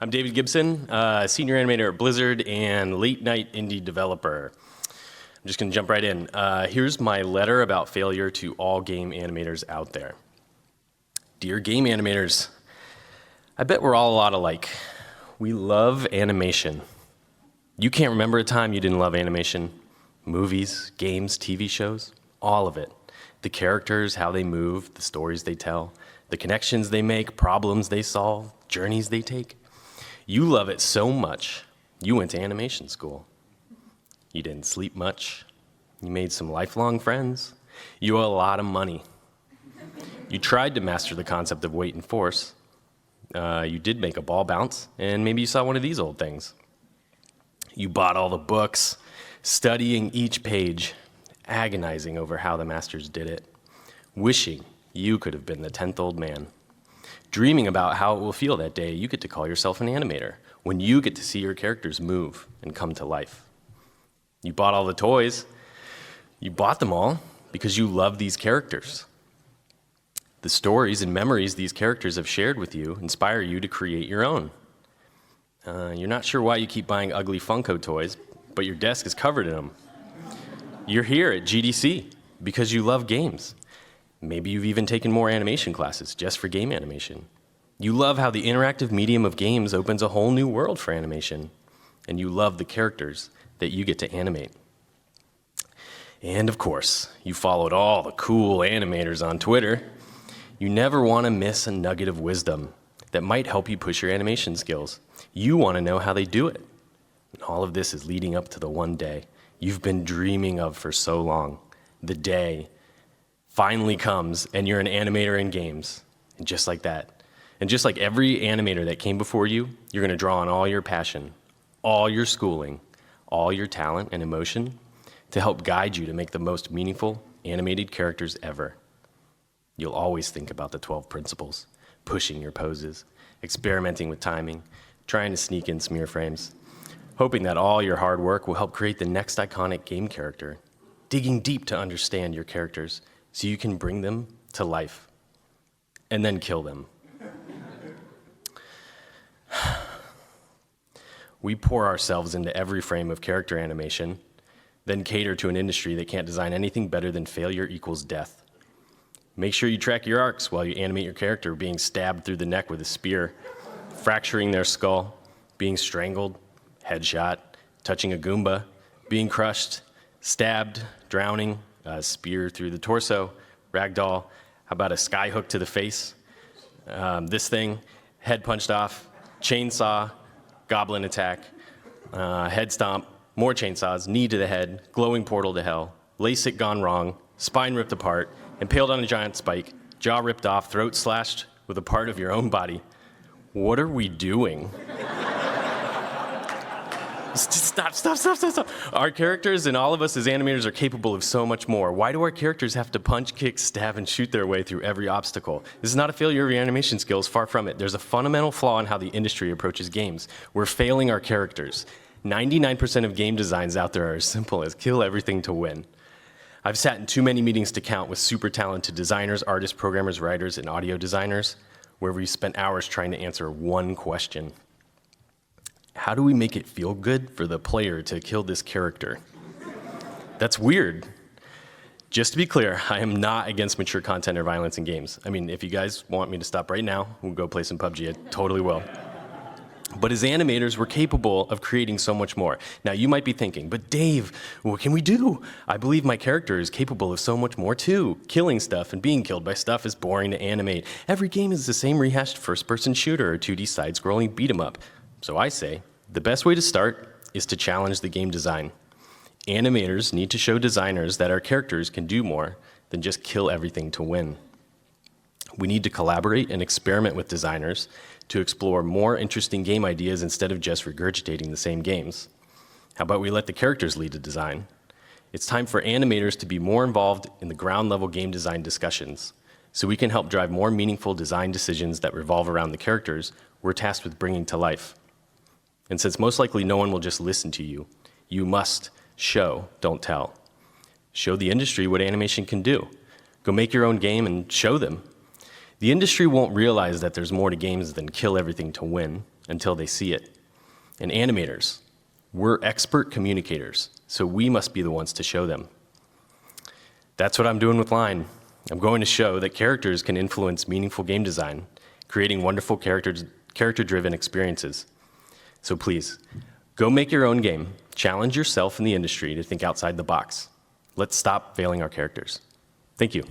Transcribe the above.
I'm David Gibson, senior animator at Blizzard and late night indie developer. I'm just going to jump right in. Here's my letter about failure to all game animators out there. Dear game animators, I bet we're all a lot alike. We love animation. You can't remember a time you didn't love animation. Movies, games, TV shows, all of it. The characters, how they move, the stories they tell, the connections they make, problems they solve, journeys they take. You love it so much, you went to animation school. You didn't sleep much. You made some lifelong friends. You owe a lot of money. You tried to master the concept of weight and force. You did make a ball bounce, and maybe you saw one of these old things. You bought all the books, studying each page, agonizing over how the masters did it, wishing you could have been the 10th old man, dreaming about how it will feel that day you get to call yourself an animator, when you get to see your characters move and come to life. You bought all the toys. You bought them all because you love these characters. The stories and memories these characters have shared with you inspire you to create your own. You're not sure why you keep buying ugly Funko toys, but your desk is covered in them. You're here at GDC because you love games. Maybe you've even taken more animation classes just for game animation. You love how the interactive medium of games opens a whole new world for animation. And you love the characters that you get to animate. And of course, you followed all the cool animators on Twitter. You never want to miss a nugget of wisdom that might help you push your animation skills. You want to know how they do it. And all of this is leading up to the one day you've been dreaming of for so long. The day finally comes and you're an animator in games. And just like that, and just like every animator that came before you, you're going to draw on all your passion, all your schooling, all your talent and emotion to help guide you to make the most meaningful animated characters ever. You'll always think about the 12 principles, pushing your poses, experimenting with timing, trying to sneak in smear frames, hoping that all your hard work will help create the next iconic game character, digging deep to understand your characters so you can bring them to life and then kill them. We pour ourselves into every frame of character animation, then cater to an industry that can't design anything better than failure equals death. Make sure you track your arcs while you animate your character being stabbed through the neck with a spear, fracturing their skull, being strangled, headshot, touching a Goomba, being crushed, stabbed, drowning, a spear through the torso, ragdoll, how about a sky hook to the face, this thing, head punched off, chainsaw, goblin attack, head stomp, more chainsaws, knee to the head, glowing portal to hell, LASIK gone wrong, spine ripped apart, impaled on a giant spike, jaw ripped off, throat slashed with a part of your own body. What are we doing? Stop. Our characters and all of us as animators are capable of so much more. Why do our characters have to punch, kick, stab, and shoot their way through every obstacle? This is not a failure of your animation skills, far from it. There's a fundamental flaw in how the industry approaches games. We're failing our characters. 99% of game designs out there are as simple as kill everything to win. I've sat in too many meetings to count with super talented designers, artists, programmers, writers, and audio designers, where we spent hours trying to answer one question. How do we make it feel good for the player to kill this character? That's weird. Just to be clear, I am not against mature content or violence in games. I mean, if you guys want me to stop right now, we'll go play some PUBG. I totally will. But as animators, we're capable of creating so much more. Now, you might be thinking, but Dave, what can we do? I believe my character is capable of so much more too. Killing stuff and being killed by stuff is boring to animate. Every game is the same rehashed first-person shooter or 2D side-scrolling beat-em-up. So I say, the best way to start is to challenge the game design. Animators need to show designers that our characters can do more than just kill everything to win. We need to collaborate and experiment with designers to explore more interesting game ideas instead of just regurgitating the same games. How about we let the characters lead the design? It's time for animators to be more involved in the ground-level game design discussions, so we can help drive more meaningful design decisions that revolve around the characters we're tasked with bringing to life. And since most likely no one will just listen to you, you must show, don't tell. Show the industry what animation can do. Go make your own game and show them. The industry won't realize that there's more to games than kill everything to win. until they see it. And animators, we're expert communicators, so we must be the ones to show them. That's what I'm doing with Line. I'm going to show that characters can influence meaningful game design, creating wonderful character-driven experiences. So please, go make your own game. Challenge yourself in the industry to think outside the box. Let's stop failing our characters. Thank you.